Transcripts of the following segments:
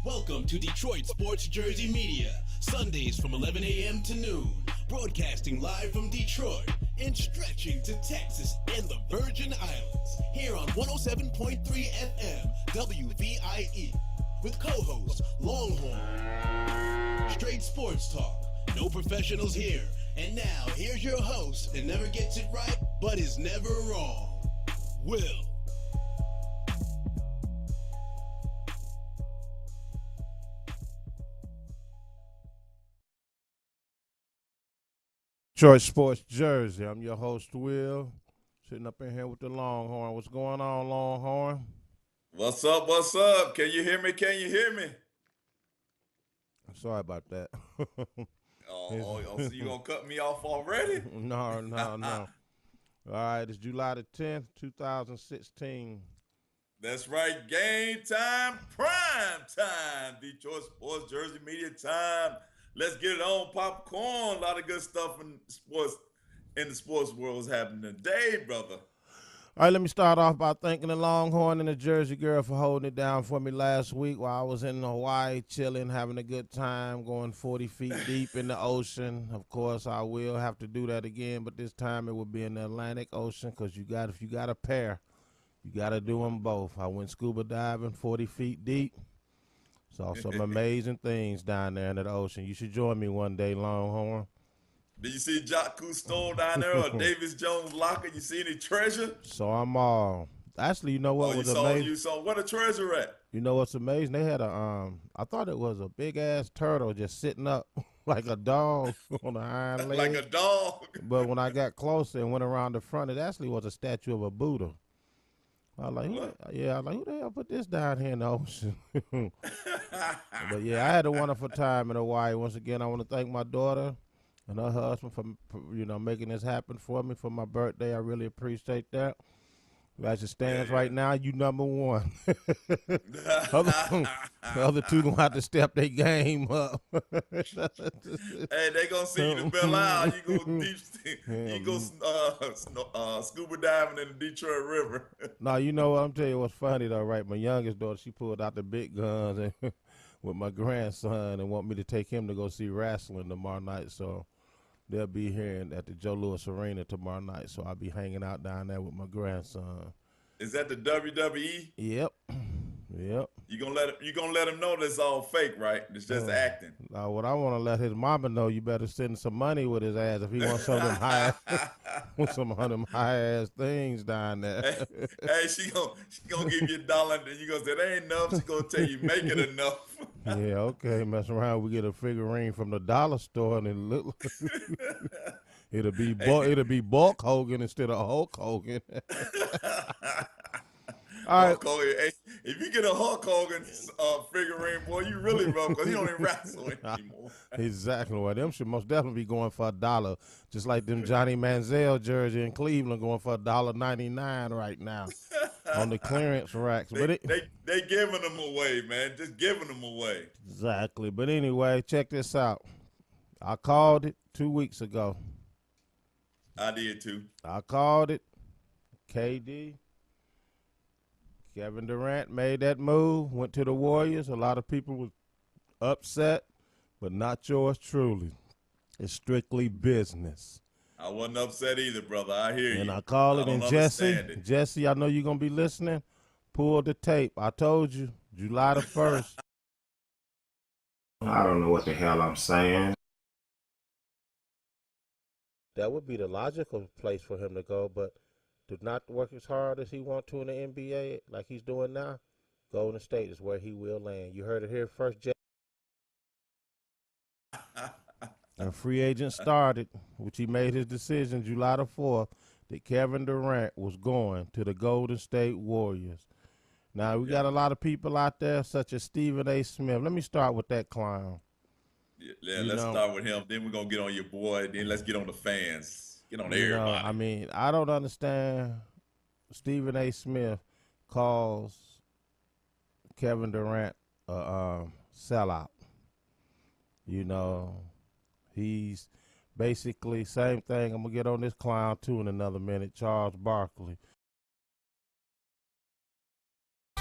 Welcome to Detroit Sports Jersey Media, Sundays from 11 a.m. to noon, broadcasting live from Detroit and stretching to Texas and the Virgin Islands, here on 107.3 FM WVIE, with co-host Longhorn. Straight sports talk, no professionals here. And now, here's your host that never gets it right, but is never wrong, Will. Detroit Sports Jersey. I'm your host, Will, sitting up in here with the Longhorn. What's going on, Longhorn? What's up? What's up? Can you hear me? Can you hear me? Sorry about that. So you gonna cut me off already? No. All right, it's July the 10th, 2016. That's right. Game time, prime time. Detroit Sports Jersey Media time. Let's get it on. Popcorn. A lot of good stuff in the sports world is happening today, brother. All right, let me start off by thanking the Longhorn and the Jersey girl for holding it down for me last week while I was in Hawaii chilling, having a good time, going 40 feet deep in the ocean. Of course, I will have to do that again, but this time it will be in the Atlantic Ocean because if you got a pair, you got to do them both. I went scuba diving 40 feet deep. Saw some amazing things down there in the ocean. You should join me one day, Longhorn. Did you see Jacques Cousteau down there or Davis Jones' locker? You see any treasure? Saw them all. Actually, you know what was amazing? You saw what a treasure at? You know what's amazing? They had I thought it was a big-ass turtle just sitting up like a dog on the hind leg. Like a dog? But when I got closer and went around the front, it actually was a statue of a Buddha. I was like, who the hell put this down here in the ocean? But yeah, I had a wonderful time in Hawaii. Once again, I want to thank my daughter and her husband for making this happen for me for my birthday. I really appreciate that. As it stands right now, you number one. The other two gonna have to step their game up. Hey, they gonna see you to Belle Isle. You go scuba diving in the Detroit River. No, you know what? I'm telling you what's funny though, right? My youngest daughter, she pulled out the big guns and with my grandson and want me to take him to go see wrestling tomorrow night. So they'll be here at the Joe Louis Arena tomorrow night. So I'll be hanging out down there with my grandson. Is that the WWE? Yep. You gonna let him know that's all fake, right? It's just acting. Now, what I want to let his mama know, you better send some money with his ass if he wants some of them high ass things down there. Hey, she gonna give you $1, and then you gonna say that ain't enough. She gonna tell you make it enough. Yeah, okay. Mess around, we get a figurine from the dollar store, and it look it'll be Bulk Hogan instead of Hulk Hogan. All right. Hey, if you get a Hulk Hogan figurine, boy, you really rough because he don't even wrestle anymore. Exactly. Well, them should most definitely be going for $1, just like them Johnny Manziel jersey in Cleveland going for $1.99 right now on the clearance racks. They giving them away, man. Just giving them away. Exactly. But anyway, check this out. I called it 2 weeks ago. I did too. I called it. KD. Kevin Durant made that move, went to the Warriors. A lot of people were upset, but not yours truly. It's strictly business. I wasn't upset either, brother. I hear you. And I called it, and Jesse, I know you're going to be listening. Pull the tape. I told you, July the 1st. I don't know what the hell I'm saying. That would be the logical place for him to go, but to not work as hard as he wants to in the NBA, like he's doing now, Golden State is where he will land. You heard it here first, Jay. And free agent started, which he made his decision July the 4th, that Kevin Durant was going to the Golden State Warriors. Now, we got a lot of people out there, such as Stephen A. Smith. Let me start with that clown. Yeah, let's start with him. Then we're going to get on your boy. Then let's get on the fans. Get on everybody. I mean, I don't understand. Stephen A. Smith calls Kevin Durant a sellout. He's basically same thing. I'm going to get on this clown, too, in another minute. Charles Barkley.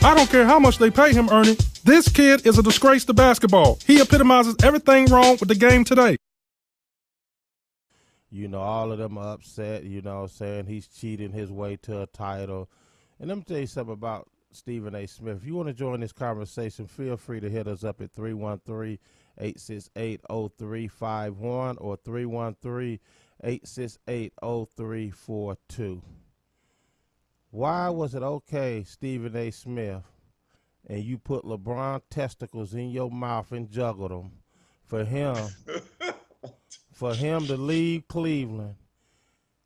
I don't care how much they pay him, Ernie. This kid is a disgrace to basketball. He epitomizes everything wrong with the game today. You know, all of them are upset, saying he's cheating his way to a title. And let me tell you something about Stephen A. Smith. If you want to join this conversation, feel free to hit us up at 313-868-0351 or 313-868-0342. Why was it okay, Stephen A. Smith, and you put LeBron testicles in your mouth and juggled them for him to leave Cleveland,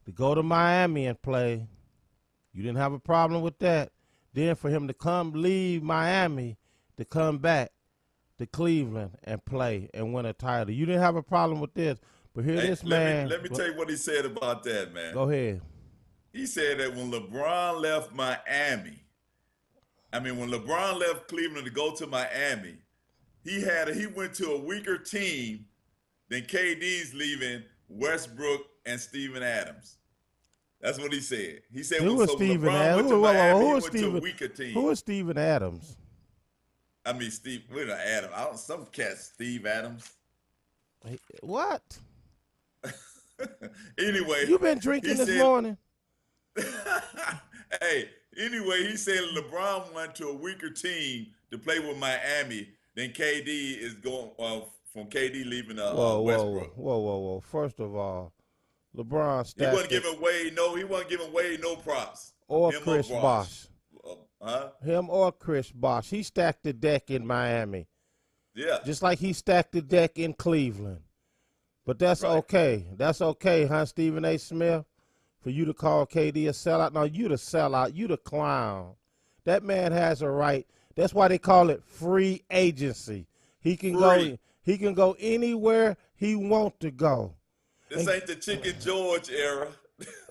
to go to Miami and play? You didn't have a problem with that. Then for him to leave Miami to come back to Cleveland and play and win a title. You didn't have a problem with this. But here this man. Let me tell you what he said about that, man. Go ahead. He said that when LeBron left when LeBron left Cleveland to go to Miami, he went to a weaker team than KD's leaving Westbrook and Steven Adams. That's what he said. He said who was Steven Adams? Who was to a weaker team. Who is Steven Adams? I mean, Adams. Some cat, Steve Adams. What? Anyway. You been drinking this morning? Hey, anyway, he said LeBron went to a weaker team to play with Miami than KD is going from KD leaving Westbrook. Whoa. First of all, LeBron he wasn't giving Wade no props. Or Chris Bosh. Huh? Him or Chris Bosh. He stacked the deck in Miami. Yeah. Just like he stacked the deck in Cleveland. But that's okay. That's okay, huh, Stephen A. Smith? For you to call KD a sellout? No, you the sellout. You the clown. That man has a right. That's why they call it free agency. He can go anywhere he want to go. This ain't the Chicken George era.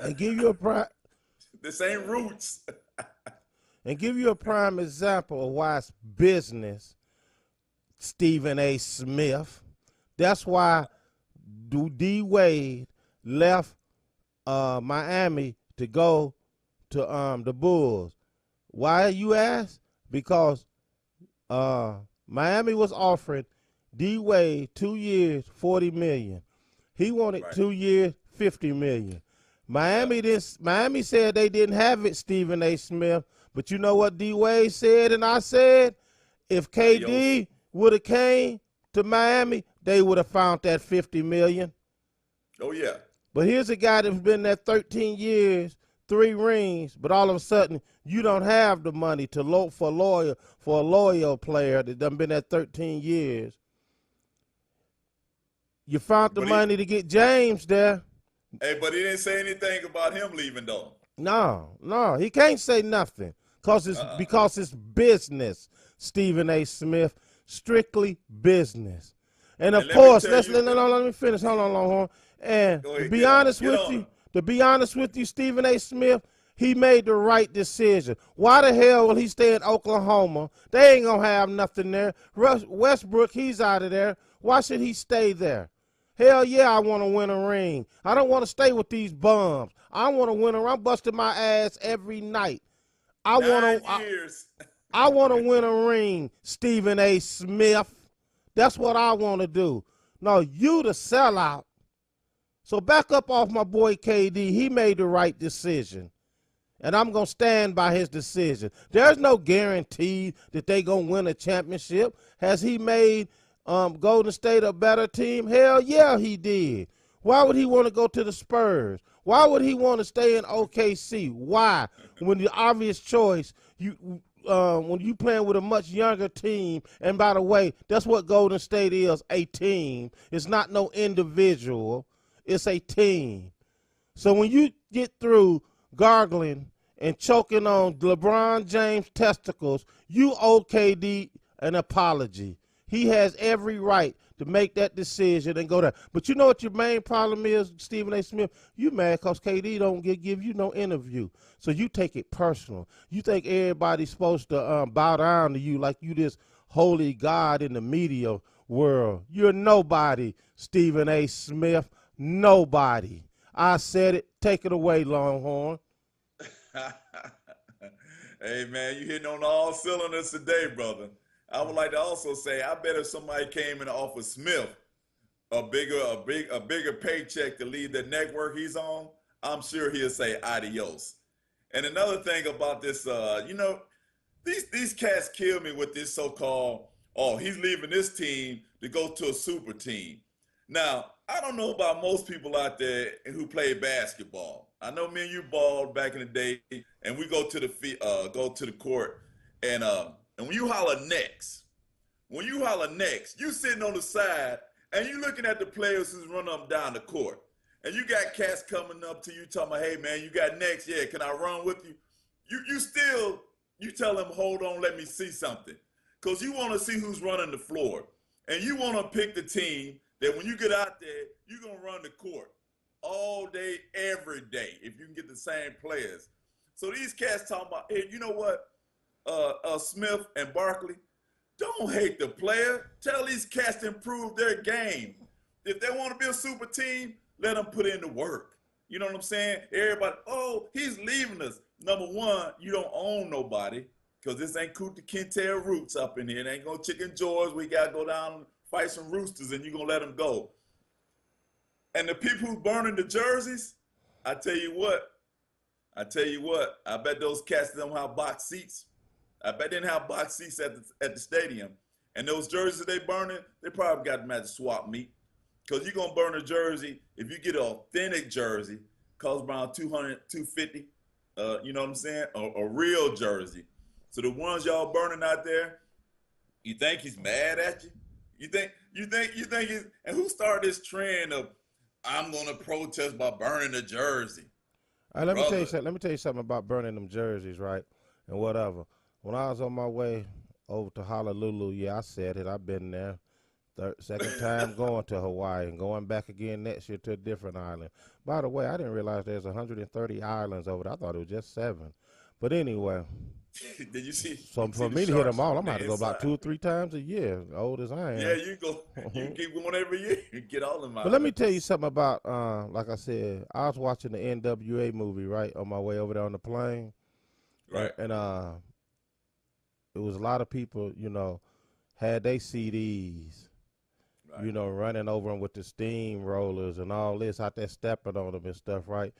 And give you a prime. This ain't Roots. And give you a prime example of why it's business, Stephen A. Smith. That's why D. Wade left Miami to go to the Bulls. Why, you ask? Because Miami was offering D. Wade 2 years, $40 million. He wanted 2 years, $50 million. Miami said they didn't have it, Stephen A. Smith. But you know what D. Wade said and I said? If KD would have came to Miami, they would have found that $50 million. Oh, yeah. But here's a guy that's been there 13 years, 3 rings, but all of a sudden you don't have the money for a loyal player that done been there 13 years. You found the money to get James there. Hey, but he didn't say anything about him leaving, though. No, he can't say nothing because it's business, Stephen A. Smith, strictly business. And of course, let me finish. Hold on, Longhorn. And to be honest with you, Stephen A. Smith, he made the right decision. Why the hell will he stay in Oklahoma? They ain't gonna have nothing there. Westbrook, he's out of there. Why should he stay there? Hell yeah, I want to win a ring. I don't want to stay with these bums. I want to win a ring. I'm busting my ass every night. I want to win a ring, Stephen A. Smith. That's what I want to do. No, you the sellout. So back up off my boy KD. He made the right decision. And I'm going to stand by his decision. There's no guarantee that they going to win a championship. Has he made Golden State a better team? Hell yeah, he did. Why would he want to go to the Spurs? Why would he want to stay in OKC? Why? When the obvious choice, when you playing with a much younger team, and by the way, that's what Golden State is, a team. It's not no individual. It's a team. So when you get through gargling and choking on LeBron James' testicles, you owe KD an apology. He has every right to make that decision and go there. But you know what your main problem is, Stephen A. Smith? You mad because KD don't give you no interview. So you take it personal. You think everybody's supposed to bow down to you like you this holy God in the media world. You're nobody, Stephen A. Smith. Nobody. I said it. Take it away, Longhorn. Hey man, you hitting on all cylinders today, brother. I would like to also say, I bet if somebody came and offered Smith a bigger paycheck to lead the network he's on, I'm sure he'll say adios. And another thing about this, these cats kill me with this so-called, oh, he's leaving this team to go to a super team. Now, I don't know about most people out there who play basketball. I know me and you balled back in the day, and we go to the court, and when you holler next, you sitting on the side and you looking at the players who's running up and down the court, and you got cats coming up to you talking about, hey man, you got next, yeah, can I run with you? You tell them, hold on, let me see something, because you want to see who's running the floor, and you want to pick the team that when you get out there, you're going to run the court all day, every day, if you can get the same players. So these cats talking about, hey, you know what, Smith and Barkley, don't hate the player. Tell these cats to improve their game. If they want to be a super team, let them put in the work. You know what I'm saying? Everybody, oh, he's leaving us. Number one, you don't own nobody, because this ain't Kuta Kinte Roots up in here. It ain't no Chicken George. We got to go down and fight some roosters, and you're going to let them go. And the people who burning the jerseys, I tell you what, I bet those cats don't have box seats. I bet they didn't have box seats at the stadium. And those jerseys they burning, they probably got them at the swap meet. Because you're going to burn a jersey, if you get an authentic jersey, costs around $200, $250, you know what I'm saying? A real jersey. So the ones y'all burning out there, you think he's mad at you? You think he's, and who started this trend of, I'm going to protest by burning a jersey? All right, let me tell you something about burning them jerseys, right? And whatever. When I was on my way over to Honolulu, yeah, I said it. I've been there. Second time going to Hawaii and going back again next year to a different island. By the way, I didn't realize there's 130 islands over there. I thought it was just 7. But anyway. Did you see? So for me to hit them all, I'm going to have to go about 2 or 3 times a year, old as I am. Yeah, you go. You keep going every year. You get all of them out. But let me tell you something about, like I said, I was watching the NWA movie, right, on my way over there on the plane. Right. And it was a lot of people, had their CDs, right, running over them with the steamrollers and all this, out there stepping on them and stuff, right?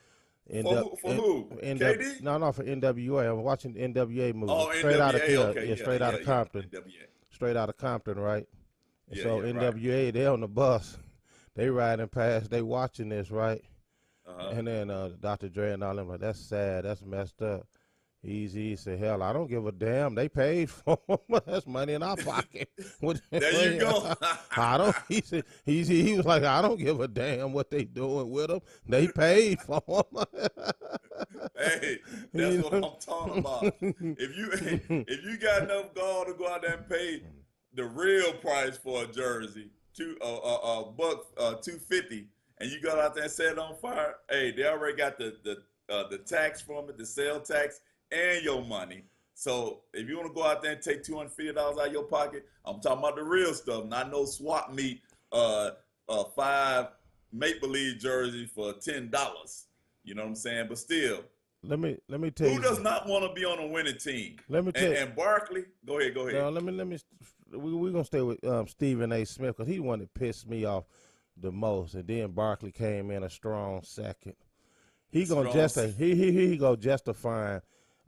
For who? KD? No, for NWA. I'm watching the NWA movie. Oh, straight NWA, out of okay. straight out of Compton. NWA. Straight out of Compton, right? And so NWA, right. they on the bus. They riding past. They watching this, right? Uh-huh. And then Dr. Dre and all them like, that's sad. That's messed up. Easy said, hell, I don't give a damn. They paid for them. That's money in our pocket. There you go. I don't. He said he was like, I don't give a damn what they doing with them. They paid for them. Hey, that's what I'm talking about. If you got enough gall to go out there and pay the real price for a jersey, $250, and you go out there and set it on fire, hey, they already got the tax from it, the sale tax, and your money. So if you want to go out there and take $250 out of your pocket, I'm talking about the real stuff, not no swap meet 5 make-believe jerseys for $10. You know what I'm saying? But still, let me tell you. Who does not want to be on a winning team? Let me tell you. And Barkley, go ahead. No, let me. We're gonna stay with Stephen A. Smith, because he the one that pissed me off the most, and then Barkley came in a strong second. He go justifying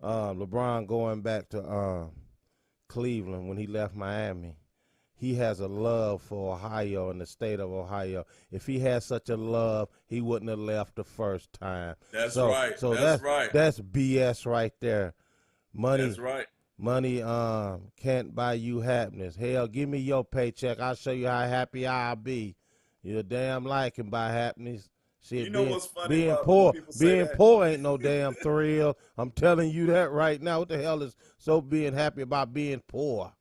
LeBron going back to Cleveland when he left Miami. He has a love for Ohio and the state of Ohio. If he had such a love, he wouldn't have left the first time. That's right. So right. That's BS right there. Money. That's right. Money can't buy you happiness. Hell, give me your paycheck. I'll show you how happy I'll be. You damn lie can buy happiness. Shit, you know what's funny being about poor, when people say that? poor ain't no damn thrill. I'm telling you that right now. What the hell is so being happy about being poor?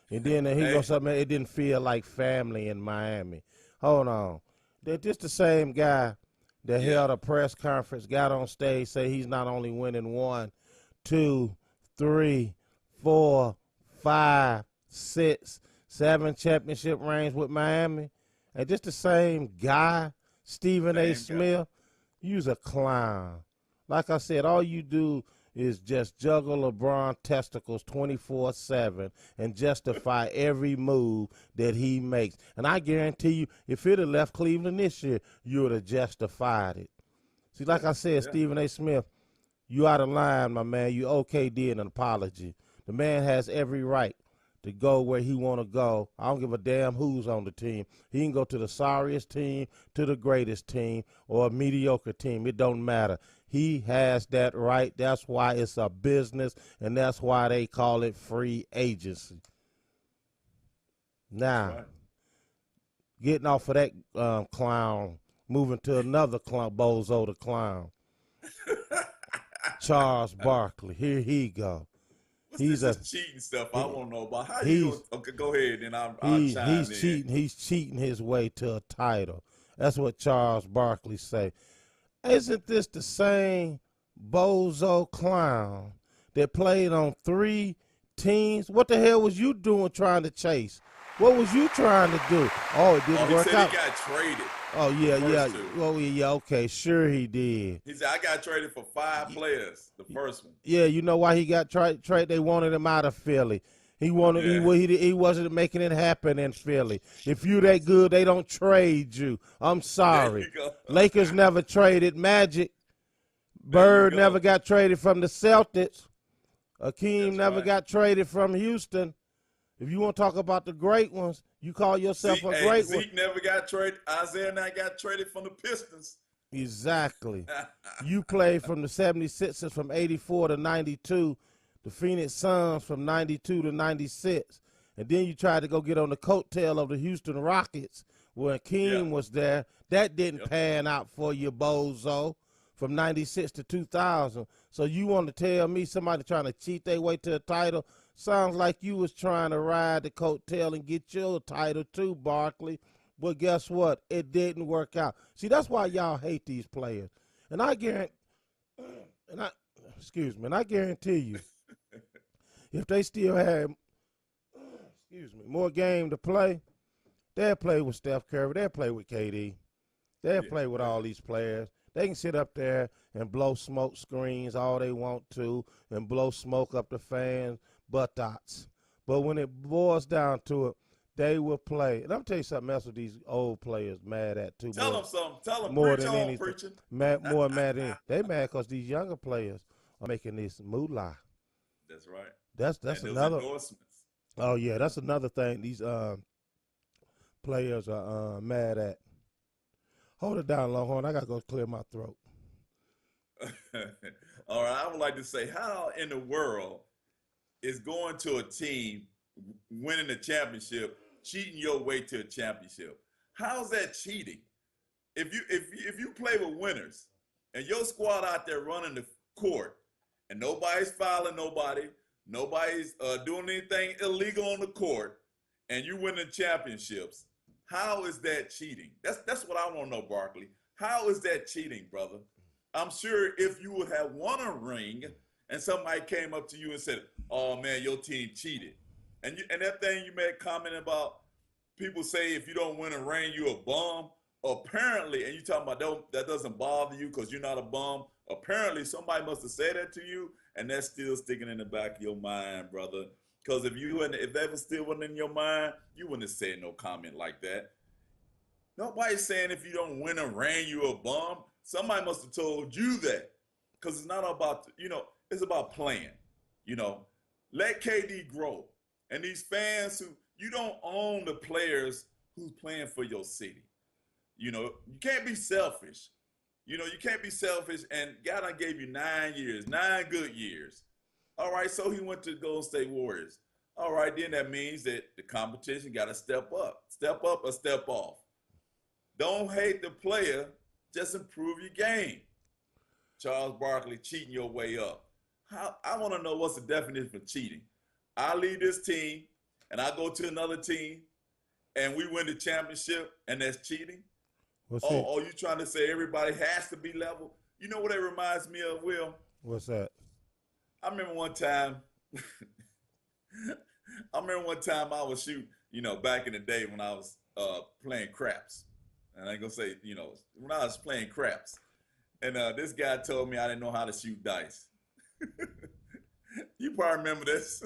And then he goes something. It didn't feel like family in Miami. Hold on, they're just the same guy that held a press conference, got on stage, say he's not only winning 1, 2, 3, 4, 5, 6, 7 championship rings with Miami, and just the same guy. Stephen A. Smith, you's a clown. Like I said, all you do is just juggle LeBron testicles 24/7 and justify every move that he makes. And I guarantee you, if it had left Cleveland this year, you would have justified it. See, like I said, Stephen A. Smith, you out of line, my man. You OKD an apology. The man has every right to go where he want to go. I don't give a damn who's on the team. He can go to the sorriest team, to the greatest team, or a mediocre team. It don't matter. He has that right. That's why it's a business, and that's why they call it free agency. Now, getting off of that clown, moving to another clown, bozo the clown. Charles Barkley. Here he go. What's this cheating stuff I want to know about? How you okay, go ahead and I'll chime in. He's cheating his way to a title. That's what Charles Barkley say. Isn't this the same bozo clown that played on 3 teams? What the hell was you doing trying to chase? What was you trying to do? Oh, it didn't work out. He got traded. Oh, yeah. Oh, yeah, okay. Sure he did. He said, I got traded for 5 players, the first one. Yeah, you know why he got traded? They wanted him out of Philly. He wasn't making it happen in Philly. If you that good, they don't trade you. I'm sorry. Lakers never traded Magic. Bird never got traded from the Celtics. Akeem never got traded from Houston. If you want to talk about the great ones, you call yourself a great one. Zeke never got traded. Isaiah and I got traded from the Pistons. Exactly. You played from the 76ers from 84 to 92, the Phoenix Suns from 92 to 96, and then you tried to go get on the coattail of the Houston Rockets when Akeem was there. That didn't pan out for you, bozo, from 96 to 2000. So you want to tell me somebody trying to cheat their way to a title? Sounds like you was trying to ride the coattail and get your title too, Barkley. But guess what? It didn't work out. See, that's why y'all hate these players. And I guarantee you, if they still had more game to play, they'll play with Steph Curry, they'll play with KD. They'll play with all these players. They can sit up there and blow smoke screens all they want to and blow smoke up the fans' buttocks. But when it boils down to it, they will play. And I'm tell you something else with these old players mad at too. Tell them something. Tell them more preach than on, anything. preaching. More mad than they mad because these younger players are making this moolah. That's right. That's another. Oh yeah, that's another thing these players are mad at. Hold it down, Longhorn. I gotta go clear my throat. All right, I would like to say, how in the world is going to a team winning the championship cheating your way to a championship? How's that cheating? If you play with winners and your squad out there running the court and nobody's fouling nobody's doing anything illegal on the court, and you winning championships, how is that cheating? That's what I want to know, Barkley. How is that cheating, brother? I'm sure if you would have won a ring and somebody came up to you and said, oh, man, your team cheated. And that thing you made a comment about, people say if you don't win a ring, you're a bum. Apparently, and you talking about that doesn't bother you because you're not a bum. Apparently, somebody must have said that to you, and that's still sticking in the back of your mind, brother. Because if that was still wasn't in your mind, you wouldn't have said no comment like that. Nobody's saying if you don't win a ring, you're a bum. Somebody must have told you that. Because it's not about, it's about playing. Let KD grow. And these fans you don't own the players who's playing for your city. You can't be selfish. You can't be selfish. And God done gave you 9 years, 9 good years. All right, so he went to Golden State Warriors. All right, then that means that the competition got to step up. Step up or step off. Don't hate the player, just improve your game. Charles Barkley cheating your way up. I want to know what's the definition of cheating. I lead this team, and I go to another team, and we win the championship, and that's cheating? Or you trying to say everybody has to be level? You know what that reminds me of, Will? What's that? I remember one time I was shooting, back in the day when I was playing craps. And I ain't gonna say, when I was playing craps. And this guy told me I didn't know how to shoot dice. You probably remember this.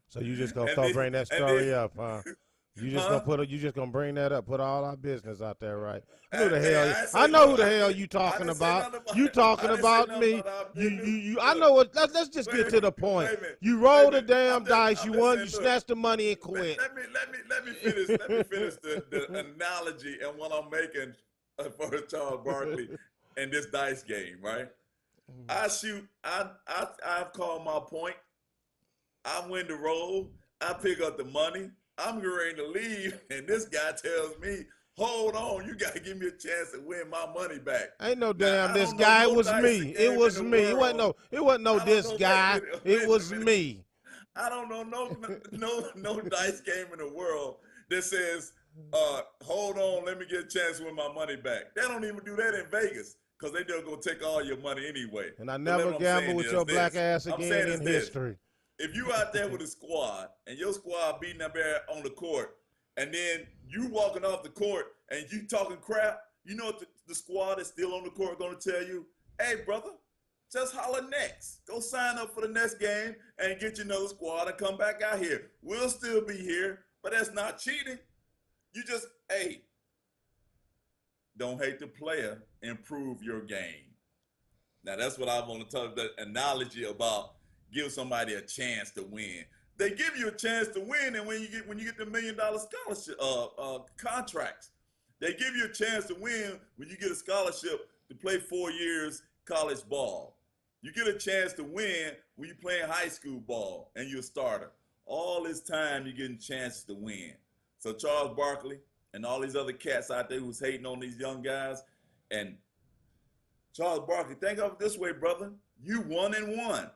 So you just gonna And start then, bring that and then, story up, huh? You just huh? gonna you just gonna bring that up, put all our business out there, right? I know the Hey, hell. I ain't I say know no. who the hell you I talking didn't say about. nothing about. You talking I didn't say about nothing me. about our You business. you you. I Look, know what. Let's just wait, get to the point. wait a minute, You wait a roll the minute. damn dice. You I'm just won. saying. You Look, snatched the money and quit. let me finish the analogy and what I'm making for Charles Barkley in this dice game, right? I shoot. I've called my point. I win the roll. I pick up the money. I'm ready to leave, and this guy tells me, "Hold on, you got to give me a chance to win my money back." Ain't no Now damn I this don't know guy. It no was dice me. It game in was the me. It wasn't world. no. It wasn't no I don't this know. guy. It Wait a was minute. me. I don't know no dice game in the world that says, hold on, let me get a chance to win my money back. They don't even do that in Vegas because they just gonna take all your money anyway. And I But never what I'm gamble saying with is your black this. ass I'm again saying in is this. history. If you out there with a squad and your squad beating up there on the court, and then you walking off the court and you talking crap, you know what the squad that's still on the court gonna tell you? Hey, brother, just holler next. Go sign up for the next game and get you another squad and come back out here. We'll still be here, but that's not cheating. You just, hey, don't hate the player, improve your game. Now that's what I want to talk, the analogy about give somebody a chance to win. They give you a chance to win, and when you get the $1 million scholarship contracts, they give you a chance to win when you get a scholarship to play 4 years college ball. You get a chance to win when you're playing high school ball and you're a starter. All this time you're getting chances to win. So Charles Barkley and all these other cats out there who's hating on these young guys, and Charles Barkley, think of it this way, brother. You 1-1.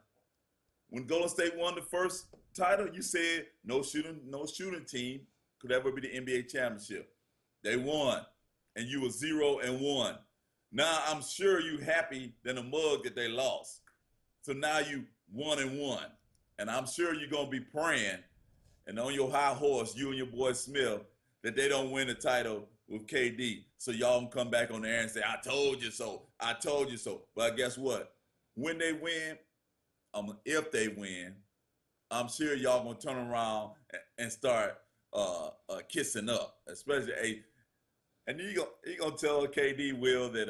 When Golden State won the first title, you said no shooting team could ever be the NBA championship. They won, and you were 0-1. Now I'm sure you happy than a mug that they lost. So now you 1-1, and I'm sure you're gonna be praying and on your high horse, you and your boy Smith, that they don't win the title with KD. So y'all can come back on the air and say, I told you so. I told you so. But guess what? When they win, if they win, I'm sure y'all gonna turn around and start kissing up, especially and you gonna tell KD Will that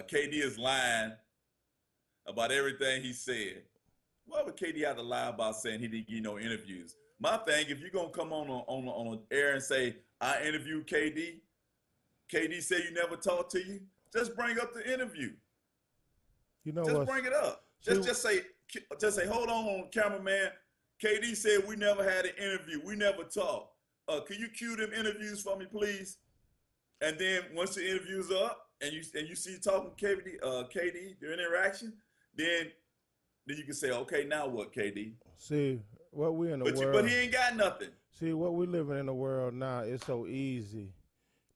KD is lying about everything he said. Why would KD have to lie about saying he didn't get no interviews? My thing, if you're gonna come on air and say I interviewed KD, KD said you never talked to you, just bring up the interview. You know Just what? bring it up. Just say, hold on, cameraman. KD said we never had an interview. We never talked. Can you cue them interviews for me, please? And then once the interview's up and you see talking KD, their interaction, then you can say, okay, now what, KD? See, what we in the world. But he ain't got nothing. See, what we living in the world now, it's so easy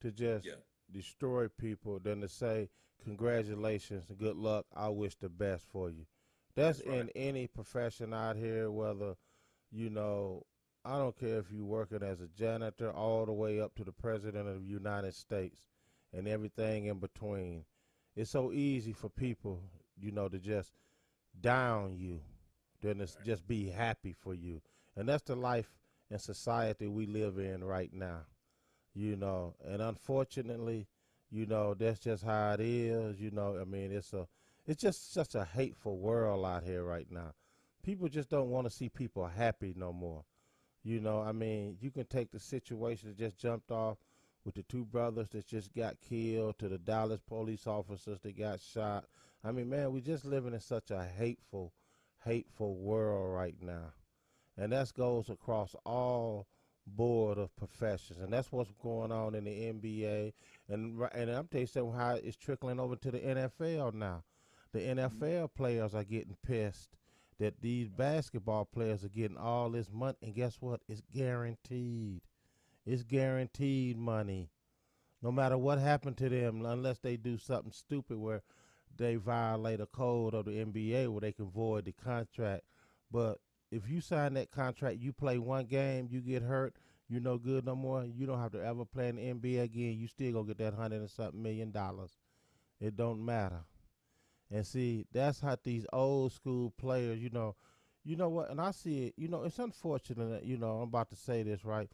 to just destroy people than to say, congratulations, good luck, I wish the best for you. That's right. In any profession out here, whether, I don't care if you're working as a janitor all the way up to the president of the United States and everything in between. It's so easy for people, to just down you than to just be happy for you. And that's the life and society we live in right now, and unfortunately, that's just how it is, it's just such a hateful world out here right now. People just don't want to see people happy no more. You can take the situation that just jumped off with the two brothers that just got killed to the Dallas police officers that got shot. Man, we just living in such a hateful world right now. And that goes across all board of professions. And that's what's going on in the NBA. And I'm telling you something, how it's trickling over to the NFL now. The NFL players are getting pissed that these basketball players are getting all this money. And guess what? It's guaranteed. It's guaranteed money. No matter what happened to them, unless they do something stupid where they violate a code of the NBA where they can void the contract. But if you sign that contract, you play one game, you get hurt, you're no good no more, you don't have to ever play in the NBA again. You still gonna get that $100 and something million. It don't matter. And see, that's how these old school players, you know what? And I see it. It's unfortunate that I'm about to say this, right?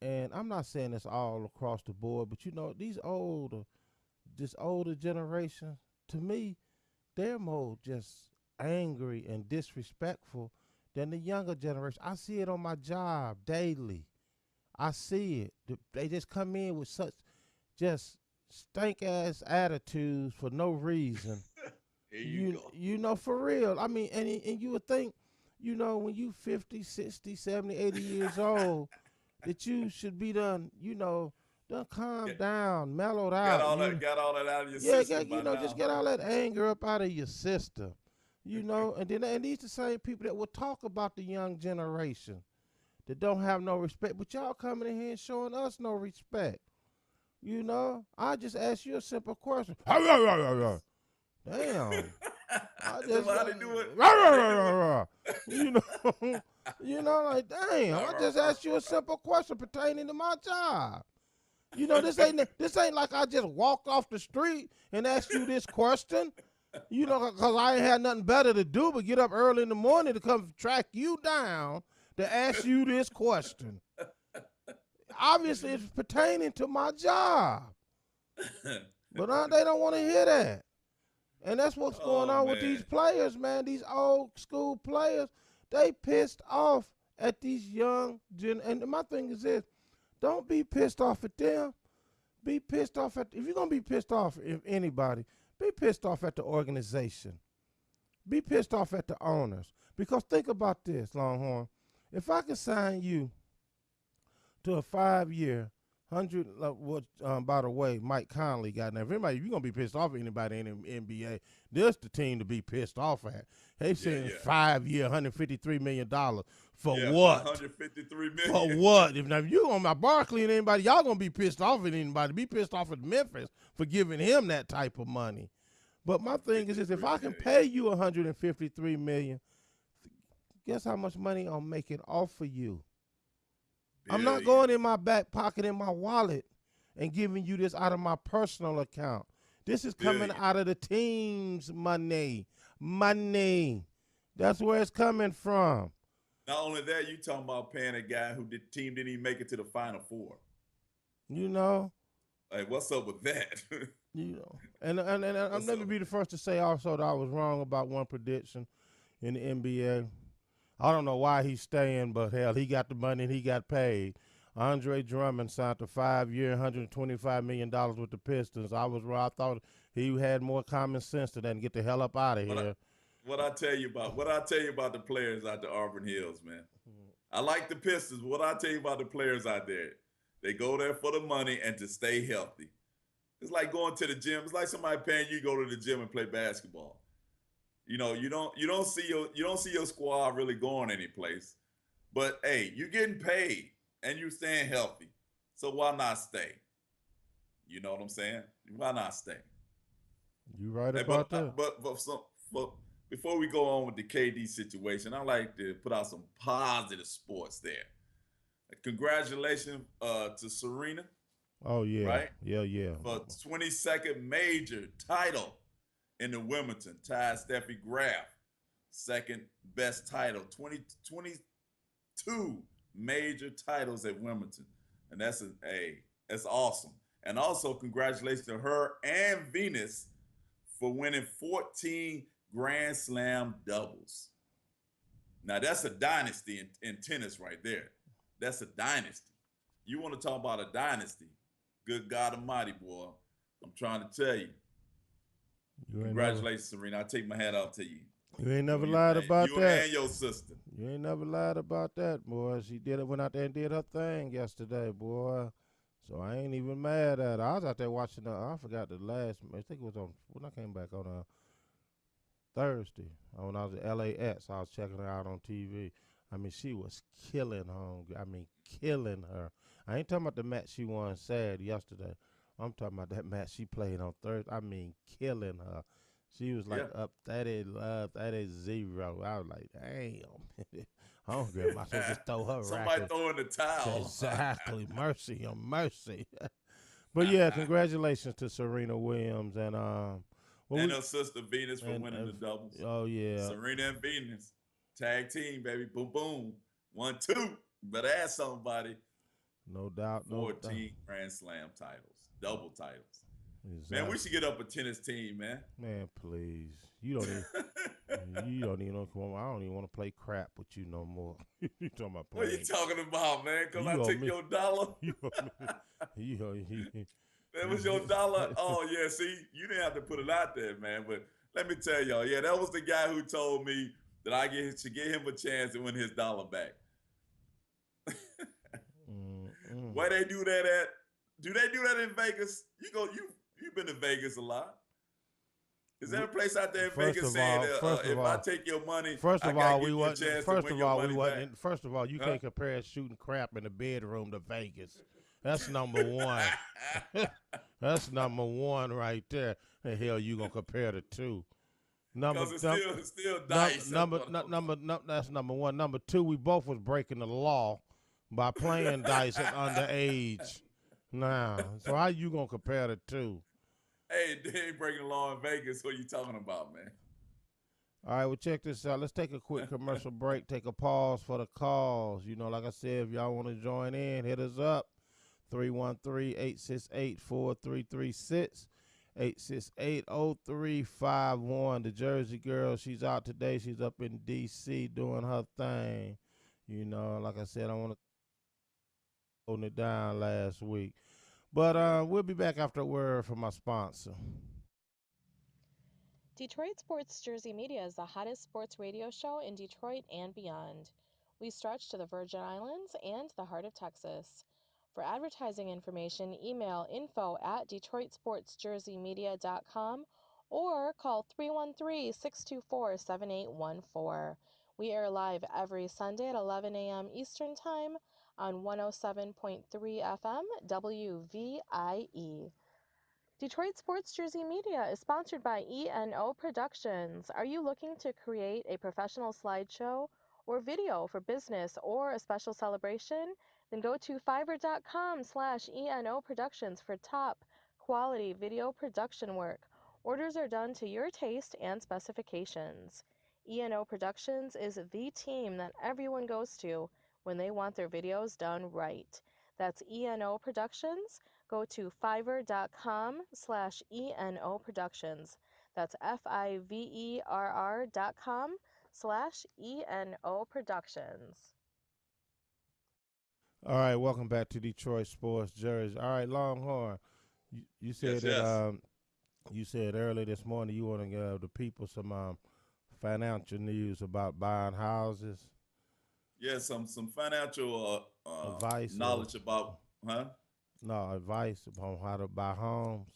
And I'm not saying this all across the board, but this older generation, to me, they're more just angry and disrespectful than the younger generation. I see it on my job daily. I see it. They just come in with such just stank ass attitudes for no reason. Here you go. For real. I mean, and you would think, when you 50, 60, 70, 80 years old, that you should be done calm down, mellowed out. Got all that out of your Yeah, system by now. just get all that anger up out of your system. And these the same people that will talk about the young generation that don't have no respect, but y'all coming in here and showing us no respect. I just asked you a simple question. Damn. That's how they do it. Like, damn, I just asked you a simple question pertaining to my job. This ain't like I just walked off the street and asked you this question, because I ain't had nothing better to do but get up early in the morning to come track you down to ask you this question. Obviously, it's pertaining to my job. But they don't want to hear that. And that's what's going on with these players, man. These old school players, they pissed off at these young and my thing is this, don't be pissed off at them. Be pissed off if you're going to be pissed off at anybody, be pissed off at the organization. Be pissed off at the owners. Because think about this, Longhorn. If I could sign you to a 5-year, 100, by the way, Mike Conley got now. If you're going to be pissed off at anybody in the NBA, this the team to be pissed off at. They saying 5-year, $153 million. For what? $153 million. For what? If you on my Barkley and anybody, y'all going to be pissed off at anybody. Be pissed off at Memphis for giving him that type of money. But my thing is this, if I can pay you $153 million, guess how much money I'm making off of you? I'm not going in my back pocket in my wallet and giving you this out of my personal account. This is coming out of the team's money. Money. That's where it's coming from. Not only that, you talking about paying a guy who the team didn't even make it to the Final Four. Like, what's up with that? And I'll never be the first to say also that I was wrong about one prediction in the NBA. I don't know why he's staying, but hell, he got the money and he got paid. Andre Drummond signed a 5-year, $125 million with the Pistons. I was wrong. I thought he had more common sense than that and get the hell up out of here. What I tell you about the players out the Auburn Hills, man. I like the Pistons, but what I tell you about the players out there, they go there for the money and to stay healthy. It's like going to the gym. It's like somebody paying you to go to the gym and play basketball. You don't see your squad really going any place. But hey, you're getting paid and you're staying healthy. So why not stay? You know what I'm saying? Why not stay? You right about that. But before we go on with the KD situation, I like to put out some positive sports there. Congratulations to Serena. Oh yeah. Right? Yeah. For 22nd major title in the Wimbledon, tied Steffi Graf, second best title, 22 major titles at Wimbledon. And that's awesome. And also congratulations to her and Venus for winning 14 Grand Slam doubles. Now that's a dynasty in tennis right there. That's a dynasty. You want to talk about a dynasty? Good God Almighty, boy. I'm trying to tell you. Congratulations, Serena. I take my hat off to you. You ain't never lied about that. You and your sister. You ain't never lied about that, boy. She went out there and did her thing yesterday, boy. So I ain't even mad at her. I was out there watching I forgot the last, I think it was when I came back on Thursday. When I was at LAX, I was checking her out on TV. I mean, she was killing her. Killing her. I ain't talking about the match she won Saturday yesterday. I'm talking about that match she played on Thursday. I mean, killing her. She was like up 30-0. I was like, damn. I don't care. I should just throw her Somebody throwing the towel. Exactly. Mercy on mercy. But yeah, congratulations to Serena Williams. And Well, and her sister Venus for and, winning the doubles. oh yeah, Serena and Venus, tag team, baby. Boom, boom. 1-2. Better ask somebody. no doubt, no doubt. 14 Grand Slam titles, double titles. Man, Exactly. we should get up a tennis team, man. Man, please. You don't even. You don't even know. I don't even want to play crap with you no more. You talking about What are you playing? talking about, man? Because I You owe took me. your dollar. You owe me. You. That was your dollar. Oh, yeah. See, you didn't have to put it out there, man. But let me tell y'all, yeah, that was the guy who told me that I should give him a chance to win his dollar back. Where they do that at? Do they do that in Vegas? You've been to Vegas a lot. Is there a place out there in Vegas saying that if I take your money, first I of gotta all, give we you a wasn't. chance First to win of all, your we money back? wasn't. First of all, you can't compare shooting crap in the bedroom to Vegas. That's number one. That's number one right there. The hell you gonna compare the two? Because it's still dice. That's number one. Number two, we both was breaking the law by playing dice at underage. Now, so how you gonna compare the two? Hey, they ain't breaking the law in Vegas. What are you talking about, man? All right, well, check this out. Let's take a quick commercial break, take a pause for the calls. You know, like I said, if y'all want to join in, hit us up. 313-868-4336. 868-0351. The Jersey girl, she's out today. She's up in D.C. doing her thing. You know, like I said, I want to hold it down last week. But we'll be back after a word from my sponsor. Detroit Sports Jersey Media is the hottest sports radio show in Detroit and beyond. We stretch to the Virgin Islands and the heart of Texas. For advertising information, email info@detroitsportsjerseymedia.com or call 313-624-7814. We air live every Sunday at 11 a.m. Eastern Time on 107.3 FM WVIE. Detroit Sports Jersey Media is sponsored by ENO Productions. Are you looking to create a professional slideshow or video for business or a special celebration? Then go to fiverr.com/ENO Productions for top quality video production work. Orders are done to your taste and specifications. ENO Productions is the team that everyone goes to when they want their videos done right. That's ENO Productions. Go to fiverr.com/ENO Productions. That's FIVERR.com/ENO Productions. All right, welcome back to Detroit Sports Jersey. All right, Longhorn, you said Yes. you said earlier this morning you want to give the people some financial news about buying houses. Yeah, some financial Advice knowledge about, No, advice on how to buy homes.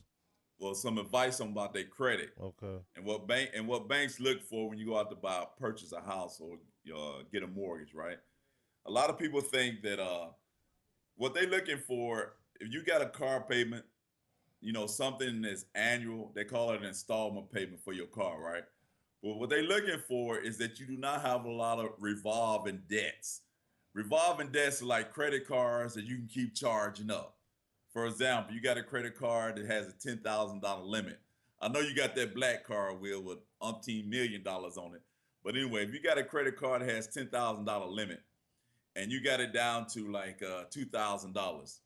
well, some advice on about their credit Okay. and what banks look for when you go out to purchase a house or get a mortgage, right? A lot of people think that what they're looking for, if you got a car payment, something that's annual, they call it an installment payment for your car, right? But what they're looking for is that you do not have a lot of revolving debts. Revolving debts are like credit cards that you can keep charging up. For example, you got a credit card that has a $10,000 limit. I know you got that black card, Will, with umpteen $1 million on it. But anyway, if you got a credit card that has $10,000 limit and you got it down to like $2,000,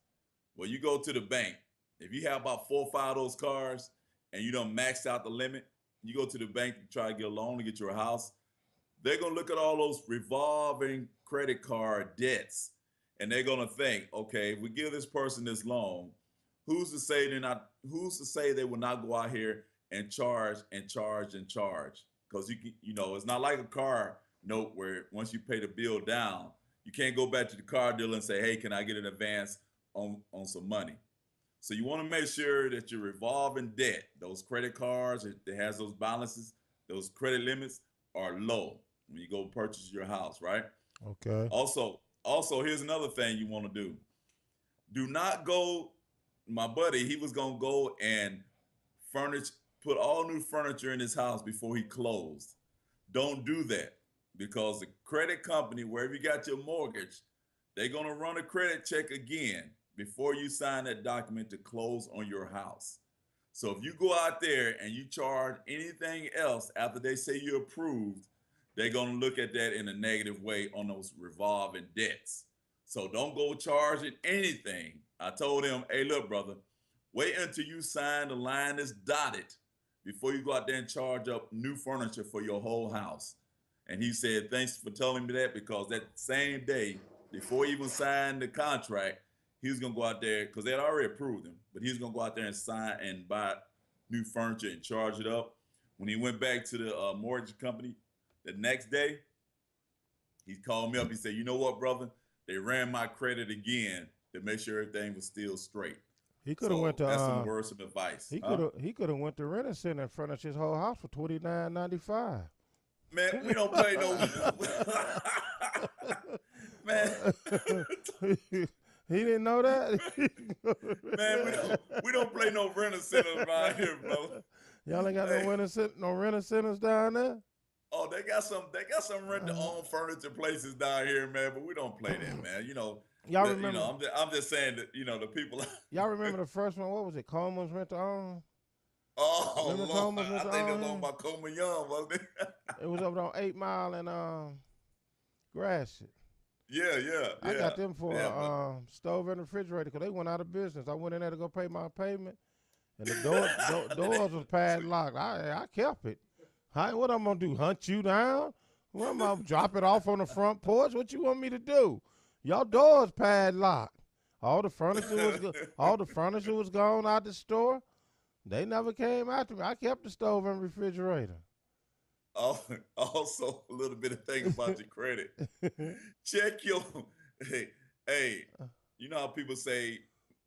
well, you go to the bank. If you have about 4 or 5 of those cards and you don't max out the limit, you go to the bank to try to get a loan to get your house. They're going to look at all those revolving credit card debts and they're going to think, okay, if we give this person this loan, who's to say they will not go out here and charge and charge and charge? Because it's not like a car note where once you pay the bill down, you can't go back to the car dealer and say, hey, can I get an advance on some money? So you want to make sure that your revolving debt, those credit cards that has those balances, those credit limits are low when you go purchase your house, right? Okay. Also, here's another thing you want to do. Do not go, my buddy, he was going to go and put all new furniture in his house before he closed. Don't do that because the credit company, wherever you got your mortgage, they're going to run a credit check again before you sign that document to close on your house. So if you go out there and you charge anything else after they say you're approved, they're going to look at that in a negative way on those revolving debts. So don't go charging anything. I told him, hey, look, brother, wait until you sign the line that's dotted before you go out there and charge up new furniture for your whole house. And he said, thanks for telling me that, because that same day, before he even signed the contract, he was going to go out there, because they had already approved him, but he was going to go out there and sign and buy new furniture and charge it up. When he went back to the mortgage company the next day, he called me up. He said, you know what, brother? They ran my credit again to make sure everything was still straight. He could have went to that's some words of advice. He could have went to Rent-A-Center and furnished his whole house for $29.95. Man, we don't play no. Man, he didn't know that. Man, we don't play no Rent-A-Center around here, bro. Y'all ain't got no Rent-A-Centers down there. Oh, they got some rent-to-own furniture places down here, man. But we don't play that, man. Y'all remember? I'm just saying that the people. Y'all remember the first one? What was it? Coleman's Rent-to-Own. Oh, Lord. I think they're talking about Coleman Young, wasn't it? It was over on 8 Mile and Gratiot. Yeah. I got them for a stove and refrigerator because they went out of business. I went in there to go pay my payment, and the doors was padlocked. I kept it. What I'm gonna do? Hunt you down? What am I drop it off on the front porch? What you want me to do? Y'all doors padlocked. All the furniture was gone out the store. They never came after me. I kept the stove and refrigerator. Also, a little bit of thing about your credit. Check your hey. You know how people say,